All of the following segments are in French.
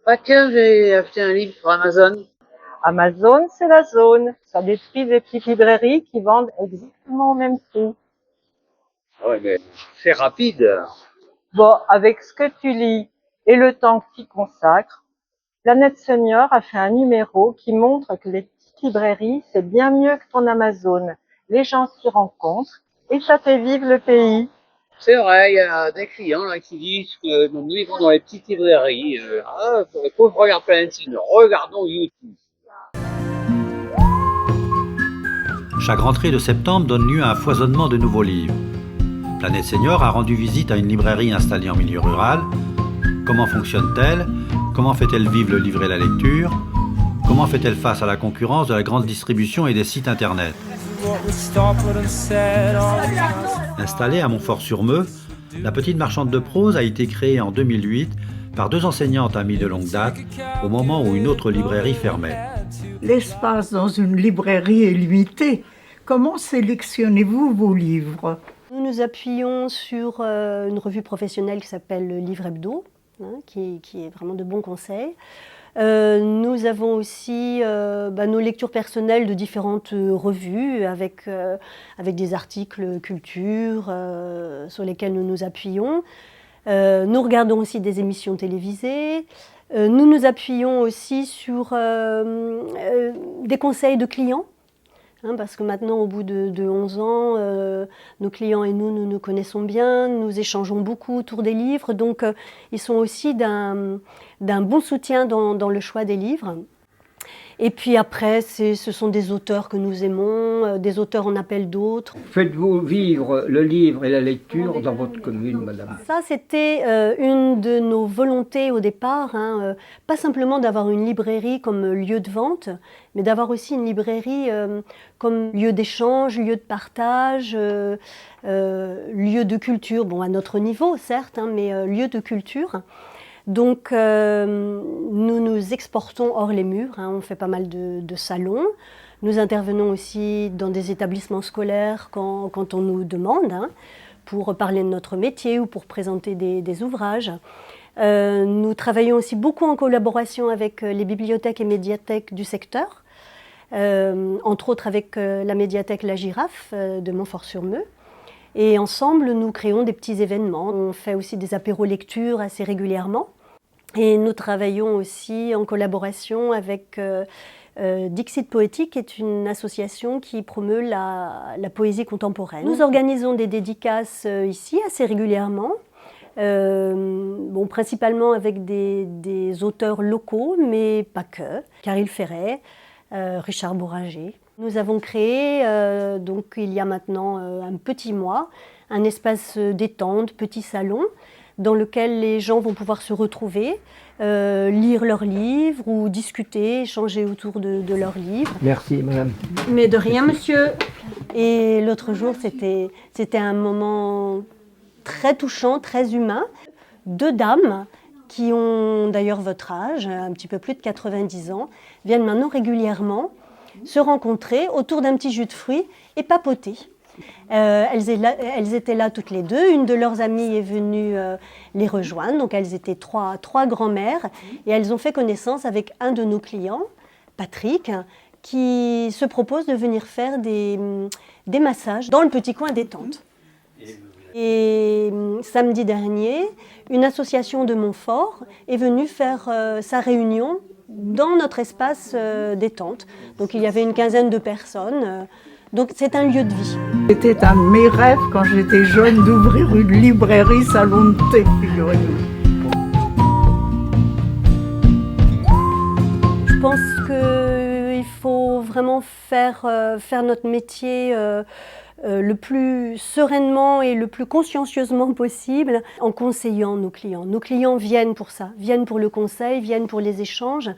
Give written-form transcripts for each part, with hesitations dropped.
Bah tiens, j'ai acheté un livre sur Amazon. Amazon, c'est la zone. Ça détruit des petites librairies qui vendent exactement au même prix. Ah ouais, mais c'est rapide. Bon, avec ce que tu lis et le temps que tu y consacres, Planète Senior a fait un numéro qui montre que les petites librairies, c'est bien mieux que ton Amazon. Les gens s'y rencontrent et ça fait vivre le pays. C'est vrai, il y a des clients là qui disent que nous vivons dans les petites librairies. Faut que je regarde Planète Sinon. Regardons YouTube. Chaque rentrée de septembre donne lieu à un foisonnement de nouveaux livres. Planète Senior a rendu visite à une librairie installée en milieu rural. Comment fonctionne-t-elle? Comment fait-elle vivre le livre et la lecture? Comment fait-elle face à la concurrence de la grande distribution et des sites internet? Installée à Montfort-sur-Meux, la petite marchande de prose a été créée en 2008 par deux enseignantes amies de longue date, au moment où une autre librairie fermait. L'espace dans une librairie est limité. Comment sélectionnez-vous vos livres? Nous nous appuyons sur une revue professionnelle qui s'appelle le Livre Hebdo, qui est vraiment de bons conseils. Nous avons aussi nos lectures personnelles de différentes revues avec des articles culture sur lesquels nous nous appuyons. Nous regardons aussi des émissions télévisées. Nous nous appuyons aussi sur des conseils de clients. Parce que maintenant, au bout de 11 ans, nos clients et nous nous connaissons bien, nous échangeons beaucoup autour des livres, donc ils sont aussi d'un bon soutien dans le choix des livres. Et puis après, ce sont des auteurs que nous aimons, des auteurs en appellent d'autres. Faites-vous vivre le livre et la lecture dans votre commune, madame? Ça, c'était une de nos volontés au départ, pas simplement d'avoir une librairie comme lieu de vente, mais d'avoir aussi une librairie comme lieu d'échange, lieu de partage, lieu de culture, bon à notre niveau certes, mais lieu de culture. Donc nous nous exportons hors les murs, on fait pas mal de salons. Nous intervenons aussi dans des établissements scolaires quand on nous demande, pour parler de notre métier ou pour présenter des ouvrages. Nous travaillons aussi beaucoup en collaboration avec les bibliothèques et médiathèques du secteur, entre autres avec la médiathèque La Girafe de Montfort-sur-Meux. Et ensemble, nous créons des petits événements. On fait aussi des apéros lecture assez régulièrement. Et nous travaillons aussi en collaboration avec Dixit Poétique, qui est une association qui promeut la poésie contemporaine. Nous organisons des dédicaces ici assez régulièrement, principalement avec des auteurs locaux, mais pas que. Caril Ferret, Richard Bourrager. Nous avons créé, donc il y a maintenant un petit mois, un espace détente, petit salon, dans lequel les gens vont pouvoir se retrouver, lire leurs livres ou discuter, échanger autour de leurs livres. Merci, madame. Mais de rien, monsieur. Et l'autre jour, c'était un moment très touchant, très humain. Deux dames qui ont d'ailleurs votre âge, un petit peu plus de 90 ans, viennent maintenant régulièrement se rencontrer autour d'un petit jus de fruits et papoter. Elles étaient là toutes les deux. Une de leurs amies est venue les rejoindre. Donc elles étaient trois grand-mères et elles ont fait connaissance avec un de nos clients, Patrick, qui se propose de venir faire des massages dans le petit coin détente. Et samedi dernier, une association de Montfort est venue faire sa réunion dans notre espace détente. Donc il y avait une quinzaine de personnes. Donc c'est un lieu de vie. C'était un de mes rêves quand j'étais jeune d'ouvrir une librairie salon de thé, figurez-vous. Je pense qu'il faut vraiment faire notre métier le plus sereinement et le plus consciencieusement possible en conseillant nos clients. Nos clients viennent pour ça, viennent pour le conseil, viennent pour les échanges.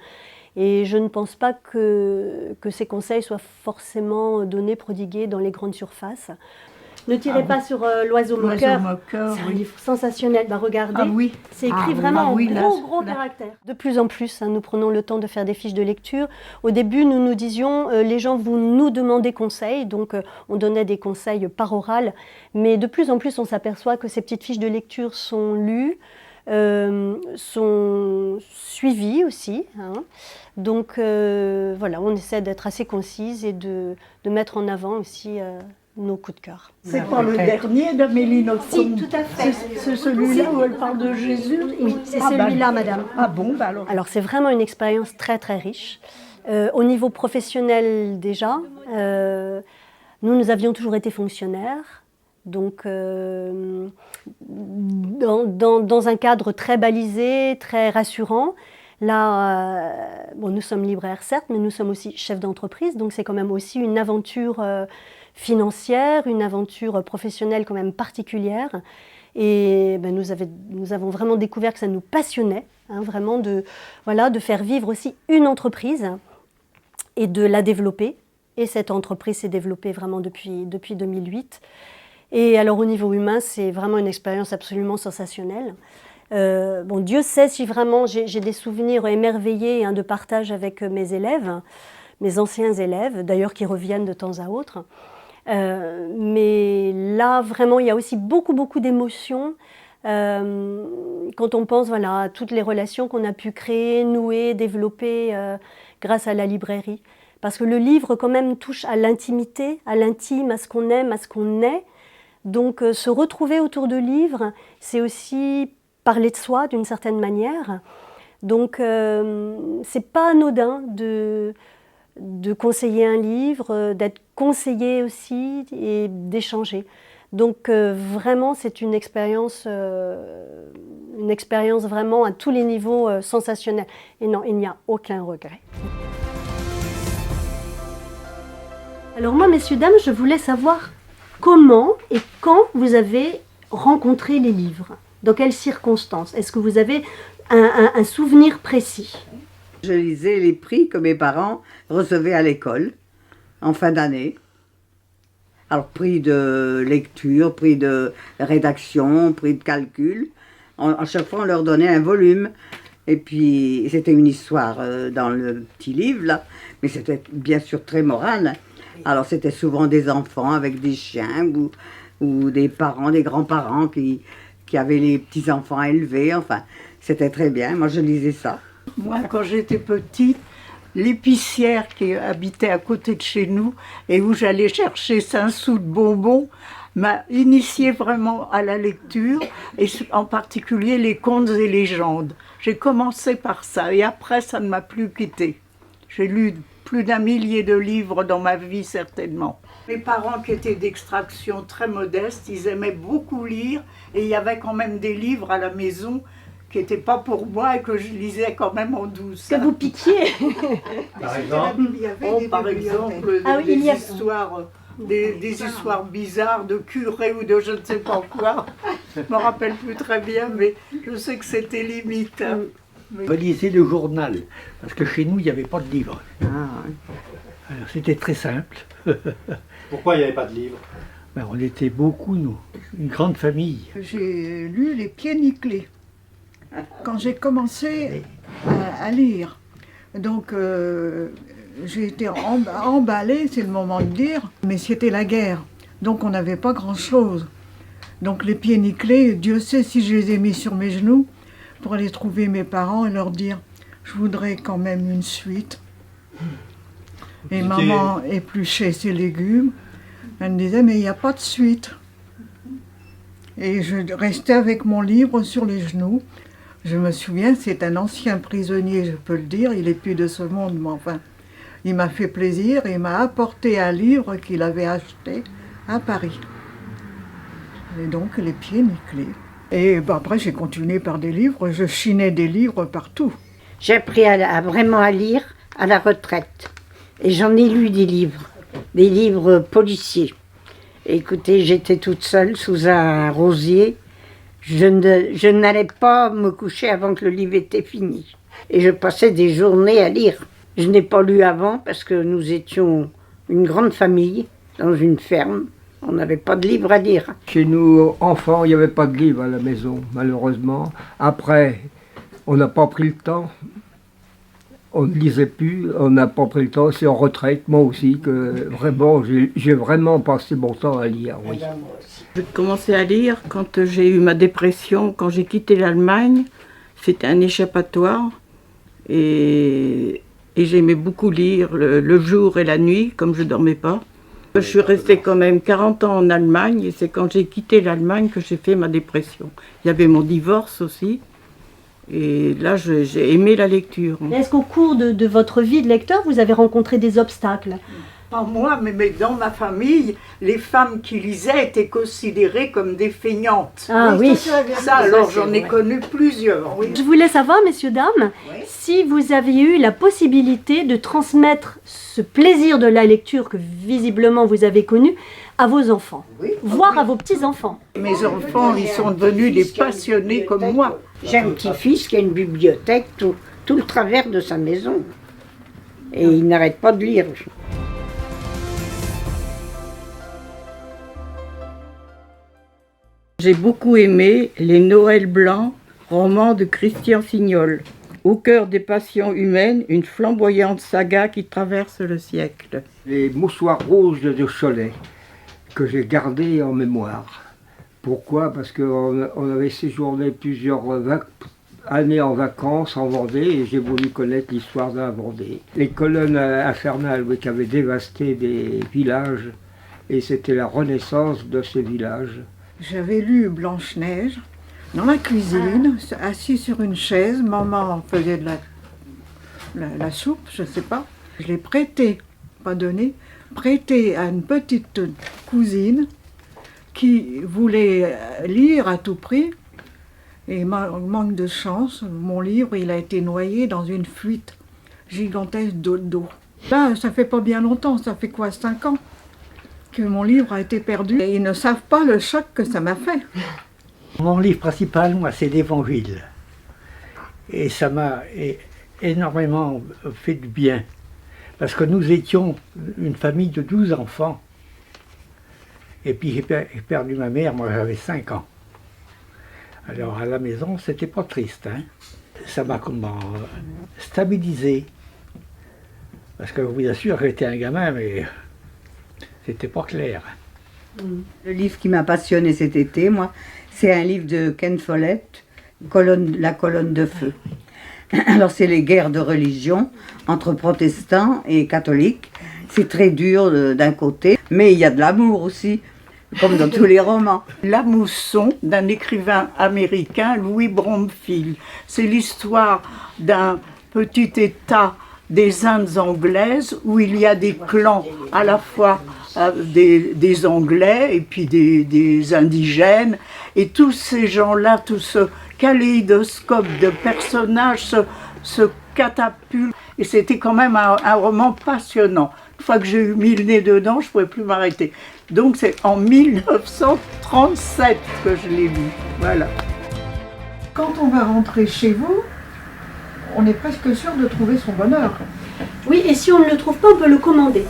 Et je ne pense pas que ces conseils soient forcément donnés, prodigués dans les grandes surfaces. Ne tirez pas sur l'oiseau moqueur. C'est un livre sensationnel. Regardez, c'est écrit vraiment en gros caractères. De plus en plus, nous prenons le temps de faire des fiches de lecture. Au début, nous nous disions, les gens vont nous demander conseil, donc on donnait des conseils par oral. Mais de plus en plus, on s'aperçoit que ces petites fiches de lecture sont lues, sont suivies aussi, hein. Donc voilà, on essaie d'être assez concise et de mettre en avant aussi nos coups de cœur. C'est pas le dernier d'Amélie Nothomb. Si, tout à fait. C'est celui-là où elle parle de Jésus? Oui, c'est celui-là, madame. Ah bon, bah alors. Alors c'est vraiment une expérience très très riche. Au niveau professionnel déjà, nous avions toujours été fonctionnaires, donc dans un cadre très balisé, très rassurant. Là, bon, nous sommes libraires certes, mais nous sommes aussi chefs d'entreprise, donc c'est quand même aussi une aventure financière, une aventure professionnelle quand même particulière. Et ben, nous avons vraiment découvert que ça nous passionnait, hein, vraiment de faire vivre aussi une entreprise et de la développer. Et cette entreprise s'est développée vraiment depuis 2008. Et alors au niveau humain, c'est vraiment une expérience absolument sensationnelle. Bon, Dieu sait si vraiment j'ai des souvenirs émerveillés, hein, de partage avec mes élèves, mes anciens élèves, d'ailleurs qui reviennent de temps à autre. Mais là, vraiment, il y a aussi beaucoup d'émotions quand on pense à toutes les relations qu'on a pu créer, nouer, développer grâce à la librairie. Parce que le livre, quand même, touche à l'intimité, à l'intime, à ce qu'on aime, à ce qu'on est. Donc, se retrouver autour de livres, c'est aussi parler de soi d'une certaine manière. Donc, c'est pas anodin de conseiller un livre, d'être conseillé aussi et d'échanger. Donc vraiment, c'est une expérience vraiment à tous les niveaux sensationnelle. Et non, il n'y a aucun regret. Alors moi, messieurs, dames, je voulais savoir comment et quand vous avez rencontré les livres. Dans quelles circonstances? Est-ce que vous avez un souvenir précis? Je lisais les prix que mes parents recevaient à l'école en fin d'année. Alors prix de lecture, prix de rédaction, prix de calcul. À chaque fois on leur donnait un volume. Et puis c'était une histoire dans le petit livre là, mais c'était bien sûr très moral. Alors c'était souvent des enfants avec des chiens ou des parents, des grands-parents qui avaient les petits-enfants à élever. Enfin, c'était très bien. Moi je lisais ça. Moi, quand j'étais petite, l'épicière qui habitait à côté de chez nous et où j'allais chercher 5 sous de bonbons m'a initiée vraiment à la lecture, et en particulier les contes et légendes. J'ai commencé par ça et après ça ne m'a plus quittée. J'ai lu plus d'1 millier de livres dans ma vie certainement. Mes parents qui étaient d'extraction très modeste, ils aimaient beaucoup lire et il y avait quand même des livres à la maison qui n'étaient pas pour moi et que je lisais quand même en douce. Que vous piquiez. Par exemple, Par exemple, des histoires bizarres de curés ou de je ne sais pas quoi. Je ne me rappelle plus très bien, mais je sais que c'était limite. Je lisais le journal, parce que chez nous, il n'y avait pas de livre. Alors c'était très simple. pourquoi il n'y avait pas de livre? Ben, on était beaucoup, nous, une grande famille. J'ai lu Les Pieds nickelés quand j'ai commencé à lire. Donc j'ai été emballée, c'est le moment de dire, mais c'était la guerre. Donc on n'avait pas grand-chose. Donc Les Pieds nickelés, Dieu sait si je les ai mis sur mes genoux pour aller trouver mes parents et leur dire « Je voudrais quand même une suite ». Et maman épluchait ses légumes. Elle me disait « Mais il n'y a pas de suite ». Et je restais avec mon livre sur les genoux. Je me souviens, c'est un ancien prisonnier, je peux le dire, il n'est plus de ce monde, mais enfin, il m'a fait plaisir et il m'a apporté un livre qu'il avait acheté à Paris. Et donc, Les Pieds nickelés. Et après, j'ai continué par des livres, je chinais des livres partout. J'ai appris vraiment à lire à la retraite. Et j'en ai lu des livres policiers. Écoutez, j'étais toute seule sous un rosier. Je n'allais pas me coucher avant que le livre était fini. Et je passais des journées à lire. Je n'ai pas lu avant parce que nous étions une grande famille dans une ferme. On n'avait pas de livre à lire. Chez nous, enfants, il n'y avait pas de livre à la maison, malheureusement. Après, on n'a pas pris le temps. on ne lisait plus, on n'a pas pris le temps, c'est en retraite, moi aussi, que vraiment, j'ai vraiment passé mon temps à lire, oui. J'ai commencé à lire quand j'ai eu ma dépression, quand j'ai quitté l'Allemagne. C'était un échappatoire et j'aimais beaucoup lire le jour et la nuit, comme je ne dormais pas. Je suis restée quand même 40 ans en Allemagne et c'est quand j'ai quitté l'Allemagne que j'ai fait ma dépression. Il y avait mon divorce aussi et là j'ai aimé la lecture. Est-ce qu'au cours de votre vie de lecteur, vous avez rencontré des obstacles? Pas moi, mais dans ma famille, les femmes qui lisaient étaient considérées comme des feignantes. Ah oui. Ça, alors j'en ai connu plusieurs. Oui. Je voulais savoir, messieurs, dames, si vous aviez eu la possibilité de transmettre ce plaisir de la lecture que visiblement vous avez connu à vos enfants, voire à vos petits-enfants. Mes enfants, ils sont devenus des passionnés comme moi. J'ai un petit-fils qui a une bibliothèque tout le travers de sa maison. Et il n'arrête pas de lire. J'ai beaucoup aimé Les Noëls blancs, roman de Christian Signol. Au cœur des passions humaines, une flamboyante saga qui traverse le siècle. Les moussoirs rouges de Cholet, que j'ai gardés en mémoire. Pourquoi? Parce qu'on avait séjourné plusieurs années en vacances en Vendée et j'ai voulu connaître l'histoire de la Vendée. Les colonnes infernales qui avaient dévasté des villages et c'était la renaissance de ces villages. J'avais lu Blanche-Neige dans la cuisine, assis sur une chaise. Maman faisait de la soupe, je ne sais pas. Je l'ai prêté, pas donné, prêté à une petite cousine qui voulait lire à tout prix. Et manque de chance, mon livre, il a été noyé dans une fuite gigantesque d'eau. Là, ça fait pas bien longtemps, ça fait quoi, 5 ans que mon livre a été perdu. Et ils ne savent pas le choc que ça m'a fait. Mon livre principal, moi, c'est l'Évangile. Et ça m'a énormément fait du bien. Parce que nous étions une famille de 12 enfants. Et puis j'ai perdu ma mère, moi j'avais 5 ans. Alors à la maison, c'était pas triste. Hein. Ça m'a stabilisé. Parce que je vous assure que j'étais un gamin, mais c'était pas clair. Le livre qui m'a passionné cet été, moi, c'est un livre de Ken Follett, La colonne de feu. Alors c'est les guerres de religion entre protestants et catholiques. C'est très dur d'un côté, mais il y a de l'amour aussi, comme dans tous les romans. La mousson d'un écrivain américain, Louis Bromfield. C'est l'histoire d'un petit État des Indes anglaises où il y a des clans à la fois des Anglais et puis des indigènes. Et tous ces gens-là, tout ce kaléidoscope de personnages se catapultent. Et c'était quand même un roman passionnant. Une fois que j'ai mis le nez dedans, je ne pouvais plus m'arrêter. Donc c'est en 1937 que je l'ai lu. Voilà. Quand on va rentrer chez vous, on est presque sûr de trouver son bonheur. Oui, et si on ne le trouve pas, on peut le commander.